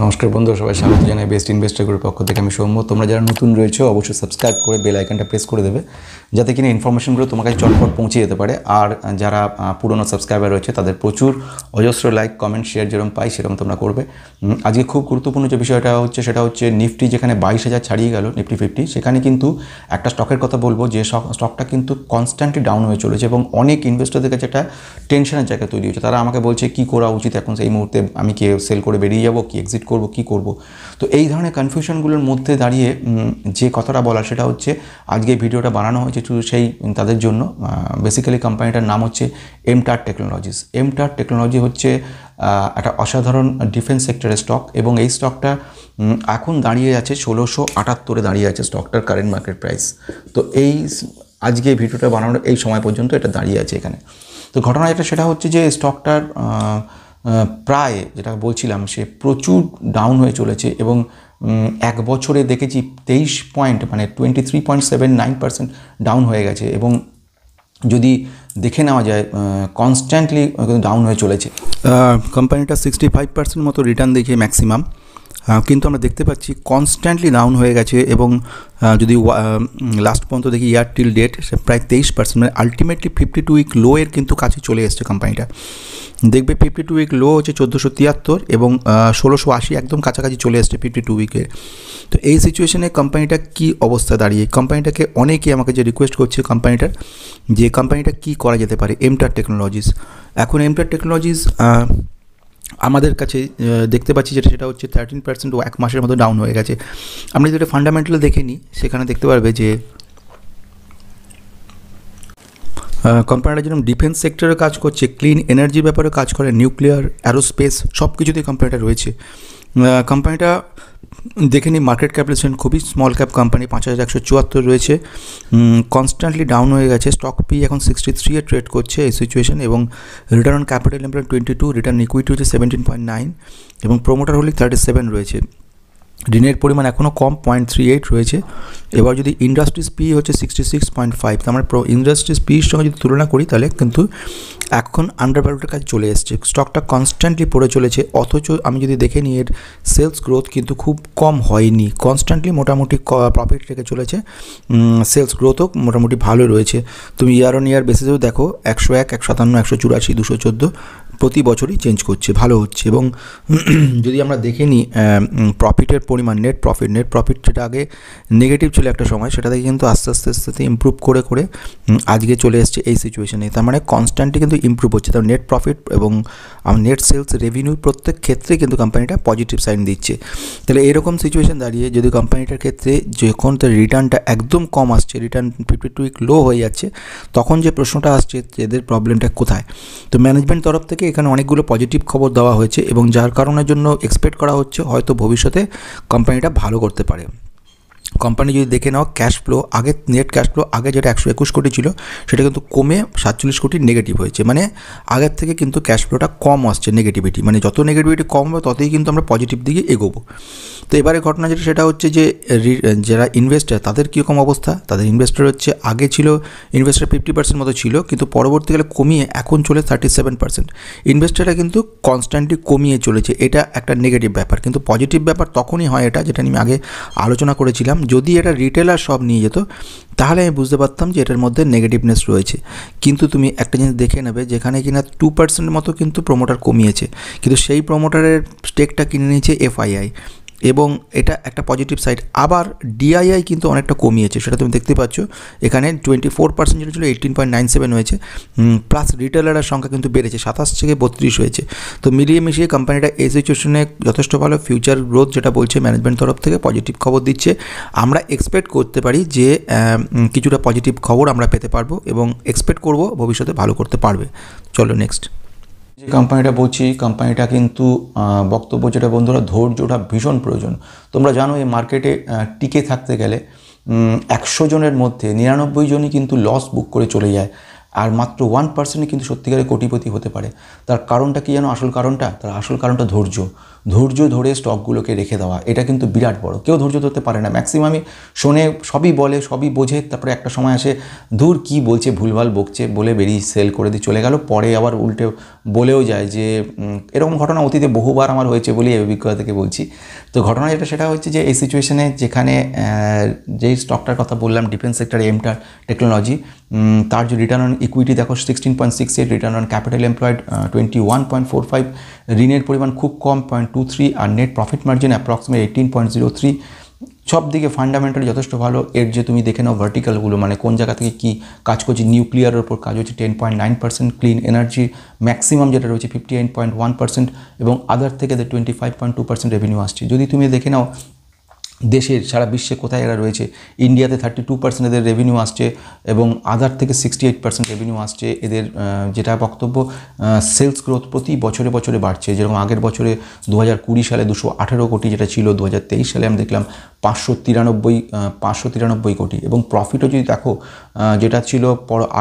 নমস্কার বন্ধুরা, সবাই স্বাগত জানাই বেস্ট ইনভেস্টর গ্রুপের পক্ষ থেকে। আমি সৌম্য। তোমরা যারা নতুন রয়েছে অবশ্যই সাবস্ক্রাইব করে বেল আইকনটা প্রেস করে দেবে, যাতে কিনা ইনফরমেশনগুলো তোমার কাছে চটপট পৌঁছে যেতে পারে। আর যারা পুরনো সাবস্ক্রাইবার রয়েছে তাদের প্রচুর অজস্র লাইক, কমেন্ট, শেয়ার যেরকম পাই সেরকম তোমরা করবে। আজকে খুব গুরুত্বপূর্ণ যে বিষয়টা হচ্ছে সেটা হচ্ছে নিফটি যেখানে 22,000 ছাড়িয়ে গেল, নিফটি 50, সেখানে কিন্তু একটা স্টকের কথা বলবো যে স্টকটা কিন্তু কনস্ট্যান্টলি ডাউন হয়ে চলেছে এবং অনেক ইনভেস্টরদের কাছে একটা টেনশনের জায়গা তৈরি হচ্ছে। তারা আমাকে বলছে কী করা উচিত এখন, এই মুহূর্তে আমি কি সেল করে বেরিয়ে যাবো, কি এক্সিট করবো, কী করবো। তো এই ধরনের কনফিউশনগুলোর মধ্যে দাঁড়িয়ে যে কথাটা বলার সেটা হচ্ছে আজকে ভিডিওটা বানানো হয়েছে সেই তাদের জন্য। বেসিক্যালি কোম্পানিটার নাম হচ্ছে এমটার টেকনোলজিস। এমটার টেকনোলজি হচ্ছে একটা অসাধারণ ডিফেন্স সেক্টরের স্টক এবং এই স্টকটা এখন দাঁড়িয়ে আছে 1678 দাঁড়িয়ে আছে স্টকটার কারেন্ট মার্কেট প্রাইস। তো এই আজকে ভিডিওটা বানানোর এই সময় পর্যন্ত এটা দাঁড়িয়ে আছে এখানে। তো ঘটনা যেটা সেটা হচ্ছে যে স্টকটার প্রায় যেটা বলছিলাম সে প্রচুর ডাউন হয়ে চলেছে এবং এক বছরে দেখেছি 23 পয়েন্ট মানে 23.79% ডাউন হয়ে গেছে এবং যদি দেখে নেওয়া যায় কনস্ট্যান্টলি ডাউন হয়ে চলেছে। কোম্পানিটা 65% মতো রিটার্ন দেখিয়ে ম্যাক্সিমাম, কিন্তু আমরা দেখতে পাচ্ছি কনস্ট্যান্টলি ডাউন হয়ে গেছে এবং যদি লাস্ট পর্যন্ত দেখি ইয়ার টিল ডেট প্রায় 23%, মানে আলটিমেটলি 52 উইক লো এর কিন্তু কাছে চলে এসছে কোম্পানিটা। দেখবে 52 উইক লো হচ্ছে 1473 এবং 1680 একদম কাছাকাছি চলে এসছে 52 উইকের। তো এই সিচুয়েশনে কোম্পানিটা কী অবস্থা দাঁড়িয়ে, কোম্পানিটাকে অনেকেই আমাকে যে রিকোয়েস্ট করছে কোম্পানিটার যে কোম্পানিটা কী করা যেতে পারে। এমটার টেকনোলজিস, এখন এমটার টেকনোলজিস আমাদের কাছে দেখতে পাচ্ছি যেটা সেটা হচ্ছে 13% ও এক মাসের মতো ডাউন হয়ে গেছে। আমরা যদি ফান্ডামেন্টাল দেখে নিই সেখানে দেখতে পারবে যে কোম্পানিটা যেরকম ডিফেন্স সেক্টরে কাজ করছে, ক্লিন এনার্জির ব্যাপারে কাজ করে, নিউক্লিয়ার, অ্যারোস্পেস সব কিছুতেই কোম্পানিটা রয়েছে। কোম্পানিটা দেখে নিই মার্কেট ক্যাপিটালাইজেশন খুবই স্মল ক্যাপ কোম্পানি, 5174 রয়েছে, কনস্ট্যান্টলি ডাউন হয়ে গেছে। স্টক পি এখন 63 ট্রেড করছে এই সিচুয়েশন এবং return on capital employed 22, return equity হচ্ছে 17.9 এবং প্রোমোটার হোল্ডিং 37 রয়েছে। ঋণের পরিমাণ এখনও কম 0.38 রয়েছে। এবার যদি ইন্ডাস্ট্রিজ পি হচ্ছে 66.5, তো আমরা ইন্ডাস্ট্রিজ পির সঙ্গে যদি তুলনা করি তাহলে কিন্তু এখন আন্ডার ভ্যালুটার কাছে চলে এসছে। স্টকটা কনস্ট্যান্টলি পড়ে চলেছে, অথচ আমি যদি দেখে নিই এর সেলস গ্রোথ কিন্তু খুব কম হয়নি, কনস্ট্যান্টলি মোটামুটি প্রফিট রেখে চলেছে, সেলস গ্রোথও মোটামুটি ভালো রয়েছে। তুমি ইয়ার অন ইয়ার বেসিসেও দেখো 101, 157, 184, 214 প্রতি বছরই চেঞ্জ করছে, ভালো হচ্ছে। এবং যদি আমরা দেখে নিই প্রফিটের পরিমাণ, নেট প্রফিট যেটা আগে নেগেটিভ ছিল একটা সময়, সেটা থেকে কিন্তু আস্তে আস্তে ইমপ্রুভ করে আজকে চলে এসছে এই সিচুয়েশনে। তার মানে কনস্ট্যান্টলি কিন্তু ইমপ্রুভ হচ্ছে। তার নেট প্রফিট এবং নেট সেলস, রেভিনিউ প্রত্যেক ক্ষেত্রে কিন্তু কোম্পানিটা পজিটিভ সাইন দিচ্ছে। তাহলে এরকম সিচুয়েশন দাঁড়িয়ে যদি কোম্পানিটার ক্ষেত্রে যখন তার রিটার্নটা একদম কম আসছে, রিটার্ন 52 উইক লো হয়ে যাচ্ছে, তখন যে প্রশ্নটা আসছে এদের প্রবলেমটা কোথায়। তো ম্যানেজমেন্ট তরফ থেকে এখানে অনেকগুলো পজিটিভ খবর দেওয়া হয়েছে এবং যার কারণের জন্য এক্সপেক্ট করা হচ্ছে হয়তো ভবিষ্যতে কোম্পানিটা ভালো করতে পারে। কোম্পানি যদি দেখে নাও ক্যাশ ফ্লো, আগে নেট ক্যাশ ফ্লো আগে যেটা 121 কোটি ছিল সেটা কিন্তু কমে 47 কোটি নেগেটিভ হয়েছে, মানে আগের থেকে কিন্তু ক্যাশ ফ্লোটা কম আসছে, নেগেটিভিটি, মানে যত নেগেটিভিটি কম হবে ততই কিন্তু আমরা পজিটিভ দিকে এগোবো। তো এবারে ঘটনা যেটা সেটা হচ্ছে যে যারা ইনভেস্টার তাদের কীরকম অবস্থা, তাদের ইনভেস্টার হচ্ছে আগে ছিল ইনভেস্টার 50% মতো ছিল, কিন্তু পরবর্তীকালে কমিয়ে এখন চলে 37%। ইনভেস্টাররা কিন্তু কনস্ট্যান্টলি কমিয়ে চলেছে, এটা একটা নেগেটিভ ব্যাপার। কিন্তু পজিটিভ ব্যাপার তখনই হয় এটা, যেটা আমি আগে আলোচনা করেছিলাম, যদি এটা রিটেলার সব নিয়ে যেত তাহলে আমি বুঝতে পারতাম যে এটার মধ্যে নেগেটিভনেস রয়েছে। কিন্তু তুমি একটা জিনিস দেখে নেবে যেখানে কিনা 2% মতো কিন্তু প্রোমোটার কমিয়েছে, কিন্তু সেই প্রোমোটারের স্টেকটা কিনে নিয়েছে এফআইআই এবং এটা একটা পজিটিভ সাইড। আবার ডিআইআই কিন্তু অনেকটা কমিয়েছে, সেটা তুমি দেখতে পাচ্ছ এখানে 24% যেটা ছিল 18.97 হয়েছে, প্লাস রিটেলারের সংখ্যা কিন্তু বেড়েছে, 27 থেকে 32 হয়েছে। তো মিলিয়ে মিশিয়ে কোম্পানিটা এই সিচুয়েশনে যথেষ্ট ভালো। ফিউচার গ্রোথ যেটা বলছে ম্যানেজমেন্ট তরফ থেকে পজিটিভ খবর দিচ্ছে, আমরা এক্সপেক্ট করতে পারি যে কিছুটা পজিটিভ খবর আমরা পেতে পারবো এবং এক্সপেক্ট করব ভবিষ্যতে ভালো করতে পারবে। চলো নেক্সট যে কোম্পানিটা বলছি, কোম্পানিটা কিন্তু বক্তব্য যেটা বন্ধুরা, ধৈর্যটা ভীষণ প্রয়োজন। তোমরা জানো এই মার্কেটে টিকে থাকতে গেলে 100 জনের মধ্যে 99 জনই কিন্তু লস বুক করে চলে যায়। আর মাত্র 1% কিন্তু সত্যিকারের কোটিপতি হতে পারে। তার কারণটা কি জানো? আসল কারণটা, তার আসল কারণটা ধৈর্য ধরে স্টকগুলোকে রেখে দেওয়া। এটা কিন্তু বিরাট বড়। কেউ ধৈর্য ধরতে পারে না, ম্যাক্সিমামই শোনে, সবই বলে, সবই বোঝে, তারপরে একটা সময় আসে ধুর কি বলছে, ভুলভাল বকছে বলে বেরিয়ে সেল করে দিয়ে চলে গেল। পরে আবার উল্টে বলেও যায় যে এরকম ঘটনা অতীতে বহুবার আমার হয়েছে বলে এই অভিজ্ঞতা থেকে বলছি। তো ঘটনা যেটা সেটা হচ্ছে যে এই সিচুয়েশনে যেখানে যেই স্টকটার কথা বললাম ডিফেন্স সেক্টর এমটার টেকনোলজি, তার যে রিটার্ন অন ইকুইটি দেখো 16.68, রিটার্ন অন ক্যাপিটাল এমপ্লয়েড 21.45, ঋণের পরিমাণ খুব কম 0.23, আর নেট প্রফিট মার্জিন অ্যাপ্রক্সিমেট 18.03। সব দিকে ফান্ডামেন্টালি যথেষ্ট ভালো। এর যে তুমি দেখে নাও ভার্টিক্যালগুলো, মানে কোন জায়গা থেকে কী কাজ করছে, নিউক্লিয়ারের ওপর কাজ হচ্ছে 10.9%, ক্লিন এনার্জি ম্যাক্সিমাম যেটা রয়েছে 58.1%, এবং আদার থেকে 25.2% রেভিনিউ আসছে। যদি তুমি দেখে নাও দেশের সারা বিশ্বে কোথায় এরা রয়েছে, ইন্ডিয়াতে 32% এদের রেভিনিউ আসছে, এবং আদার থেকে 68% রেভিনিউ আসছে। এদের যেটা বক্তব্য, সেলস গ্রোথ প্রতি বছরে বছরে বাড়ছে। যেরকম আগের বছরে 2020 সালে 218 কোটি যেটা ছিল, 2023 সালে আমি দেখলাম 593 কোটি, এবং প্রফিটও যদি দেখো যেটা ছিল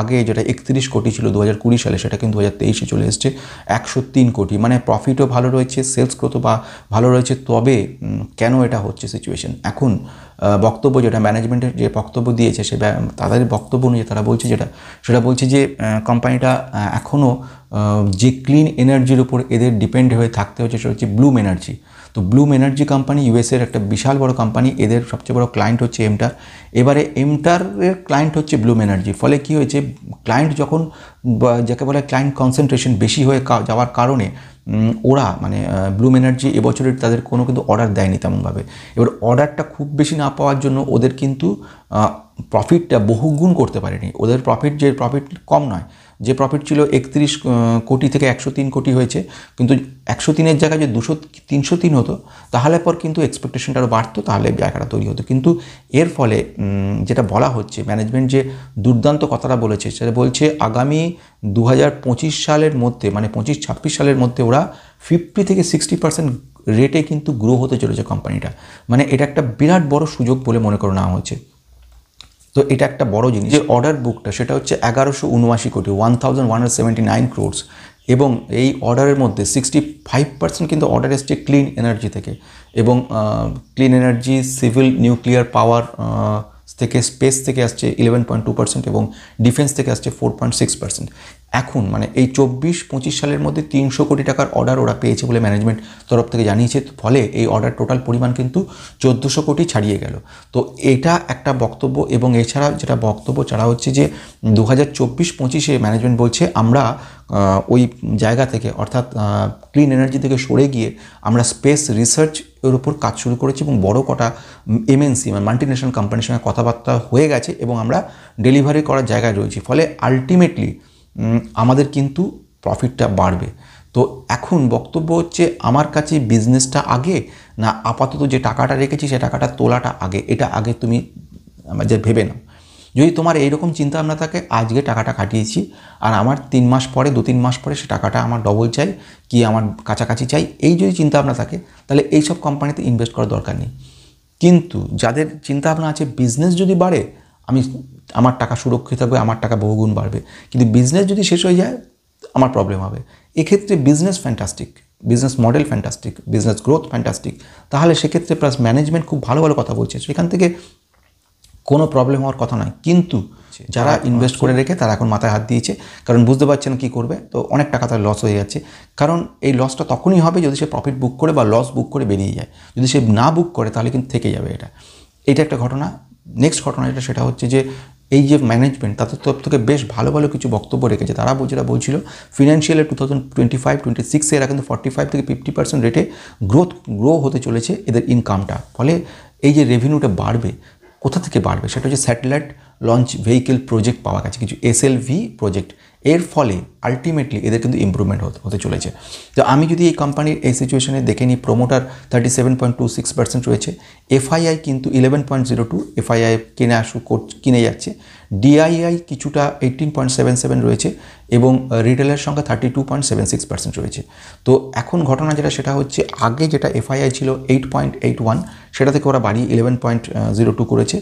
আগে যেটা 31 কোটি ছিল 2020 সালে, সেটা কিন্তু 2023-এ চলে এসছে 103 কোটি। মানে প্রফিটও ভালো রয়েছে, সেলস গ্রোথও ভালো রয়েছে। তবে কেন এটা হচ্ছে সিচুয়েশন? এখন বক্তব্য যেটা ম্যানেজমেন্টের যে বক্তব্য দিয়েছে, সে তাদের বক্তব্য অনুযায়ী তারা বলছে সেটা বলছে যে কোম্পানিটা এখনও যে ক্লিন এনার্জির উপর এদের ডিপেন্ড হয়ে থাকতে হচ্ছে সেটা হচ্ছে ব্লুম এনার্জি। তো ব্লুম এনার্জি কোম্পানি ইউএসের একটা বিশাল বড় কোম্পানি, এদের সবচেয়ে বড় ক্লায়েন্ট হচ্ছে এমটার। এবারে এমটারের ক্লায়েন্ট হচ্ছে ব্লুম এনার্জি। ফলে কি হয়েছে, ক্লায়েন্ট যখন যাকে বলে ক্লায়েন্ট কনসেন্ট্রেশন বেশি হয়ে যাওয়ার কারণে ওরা মানে ব্লুম এনার্জি এবছরের তাদের কোনো কিন্তু অর্ডার দেয়নি তেমনভাবে। এবার অর্ডারটা খুব বেশি না পাওয়ার জন্য ওদের কিন্তু প্রফিটটা বহুগুণ করতে পারেনি। ওদের প্রফিট কম নয়, যে প্রফিট ছিল 31 কোটি থেকে 103 কোটি হয়েছে, কিন্তু 103-এর জায়গায় যে 303 হতো তাহলে পর কিন্তু এক্সপেকটেশনটা আরও বাড়তো, তাহলে জায়গাটা তৈরি হতো। কিন্তু এর ফলে যেটা বলা হচ্ছে, ম্যানেজমেন্ট যে দুর্দান্ত কথাটা বলেছে, সেটা বলছে আগামী 2025 সালের মধ্যে, মানে 25-26 সালের মধ্যে ওরা 50 থেকে 60% রেটে কিন্তু গ্রো হতে চলেছে কোম্পানিটা। মানে এটা একটা বিরাট বড় সুযোগ বলে মনে করে নেওয়া হয়েছে। তো এটা একটা বড় জিনিস। যে অর্ডার বুকটা সেটা হচ্ছে 1179 কোটি, 1179 ক্রোডস, এবং এই অর্ডারের মধ্যে 65% কিন্তু অর্ডার এসছে ক্লিন এনার্জি থেকে, এবং clean energy, civil nuclear power থেকে, স্পেস থেকে আসছে 11.2%, এবং ডিফেন্স থেকে আসছে 4.6%। এখন মানে এই 24-25 সালের মধ্যে 300 কোটি টাকার অর্ডার ওরা পেয়েছে বলে ম্যানেজমেন্ট তরফ থেকে জানিয়েছে। ফলে এই অর্ডার টোটাল পরিমাণ কিন্তু 1400 কোটি ছাড়িয়ে গেল। তো এটা একটা বক্তব্য। এবং এছাড়া যেটা বক্তব্য ছাড়া হচ্ছে যে 2024-25-এ ম্যানেজমেন্ট বলছে আমরা ওই জায়গা থেকে, অর্থাৎ ক্লিন এনার্জি থেকে সরে গিয়ে আমরা স্পেস রিসার্চ এর উপর কাজ শুরু করেছি, এবং বড় কটা এমএনসি মানে মাল্টিন্যাশনাল কোম্পানির সঙ্গে কথাবার্তা হয়ে গেছে, এবং আমরা ডেলিভারি করার জায়গায় রয়েছি। ফলে আলটিমেটলি আমাদের কিন্তু প্রফিটটা বাড়বে। তো এখন বক্তব্য হচ্ছে আমার কাছে বিজনেসটা আগে না আপাতত যে টাকাটা রেখেছি সে টাকাটা তোলাটা আগে, এটা আগে তুমি যে ভেবে নাও। যদি তোমার এইরকম চিন্তাভাবনা থাকে আজকে টাকাটা কাটিয়েছি আর আমার 3 মাস পরে 2-3 মাস পরে সে টাকাটা আমার ডবল চাই কি আমার কাছাকাছি চাই, এই যদি চিন্তাভাবনা থাকে তাহলে এইসব কোম্পানিতে ইনভেস্ট করার দরকার নেই। কিন্তু যাদের চিন্তাভাবনা আছে বিজনেস যদি বাড়ে আমার টাকা সুরক্ষিত থাকবে, আমার টাকা বহুগুণ বাড়বে, কিন্তু বিজনেস যদি শেষ হয়ে যায় আমার প্রবলেম হবে, এক্ষেত্রে business fantastic, business model fantastic, business growth fantastic, তাহলে সেক্ষেত্রে প্লাস ম্যানেজমেন্ট খুব ভালো ভালো কথা বলছে, সেখান থেকে কোনো প্রবলেম হওয়ার কথা নয়। কিন্তু যারা ইনভেস্ট করে রেখে তারা এখন মাথায় হাত দিয়েছে, কারণ বুঝতে পারছে না কী করবে, তো অনেক টাকা তার লস হয়ে যাচ্ছে। কারণ এই লসটা তখনই হবে যদি সে প্রফিট বুক করে বা লস বুক করে বেরিয়ে যায়, যদি সে না বুক করে তাহলে কিন্তু থেকে যাবে। এটা একটা ঘটনা। নেক্সট ঘটনা যেটা সেটা হচ্ছে যে এই যে ম্যানেজমেন্ট তাদের তরফ থেকে বেশ ভালো ভালো কিছু বক্তব্য রেখেছে। তারা যেটা বলছিল ফিনান্সিয়ালে 2025-26 এরা কিন্তু 45 থেকে 50% রেটে গ্রো হতে চলেছে এদের ইনকামটা। ফলে এই যে রেভিনিউটা বাড়বে, কোথা থেকে বাড়বে সেটা হচ্ছে স্যাটেলাইট লঞ্চ ভেহিকেল প্রজেক্ট পাওয়া গেছে, কিছু SLV প্রজেক্ট, এর ফলে আলটিমেটলি এদের কিন্তু ইম্প্রুভমেন্ট হতে চলেছে। তো আমি যদি এই কোম্পানির এই সিচুয়েশনে দেখে নিই, প্রোমোটার 37.26% রয়েছে, FII কিন্তু 11.02, FII কিনে যাচ্ছে, DII কিছুটা 18.77 রয়েছে, এবং রিটেলের সংখ্যা 32.76% রয়েছে। তো এখন ঘটনা যেটা সেটা হচ্ছে আগে যেটা FII ছিল 8.81, সেটা থেকে ওরা বাড়িয়ে 11.02 করেছে।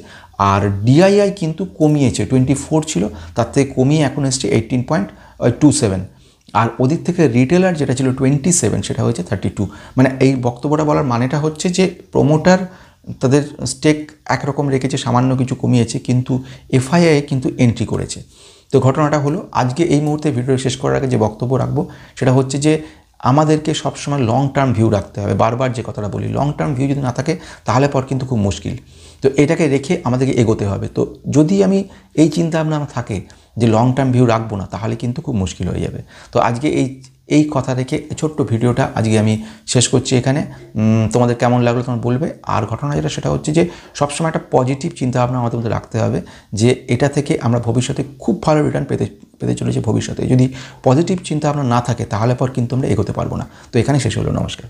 আর ডিআইআই কিন্তু কমিয়েছে, 24 ছিল তার থেকে কমিয়ে এখন এসছে 18.27। আর ওদিক থেকে রিটেলার যেটা ছিল 27 সেটা হয়েছে 32। মানে এই বক্তব্যটা বলার মানেটা হচ্ছে যে প্রোমোটার তাদের স্টেক একরকম রেখেছে, সামান্য কিছু কমিয়েছে, কিন্তু এফআইআই কিন্তু এন্ট্রি করেছে। তো ঘটনাটা হলো, আজকে এই মুহূর্তে ভিডিও শেষ করার আগে যে বক্তব্য রাখবো সেটা হচ্ছে যে আমাদেরকে সবসময় লং টার্ম ভিউ রাখতে হবে। বারবার যে কথাটা বলি, লং টার্ম ভিউ যদি না থাকে তাহলে পর কিন্তু খুব মুশকিল। তো এটাকে রেখে আমাদেরকে এগোতে হবে। তো যদি আমি এই চিন্তা ভাবনা থাকে যে লং টার্ম ভিউ রাখবো না, তাহলে কিন্তু খুব মুশকিল হয়ে যাবে। তো আজকে এই কথা রেখে ছোট্ট ভিডিওটা আজকে আমি শেষ করছি এখানে। তোমাদের কেমন লাগলো তোমরা বলবে। আর ঘটনা যেটা সেটা হচ্ছে যে সবসময় একটা পজিটিভ চিন্তাভাবনা আমাদের মধ্যে রাখতে হবে যে এটা থেকে আমরা ভবিষ্যতে খুব ভালো রিটার্ন পেতে চলেছি ভবিষ্যতে। যদি পজিটিভ চিন্তাভাবনা না থাকে তাহলে পর কিন্তু আমরা এগোতে পারবো না। তো এখানে শেষ হলো, নমস্কার।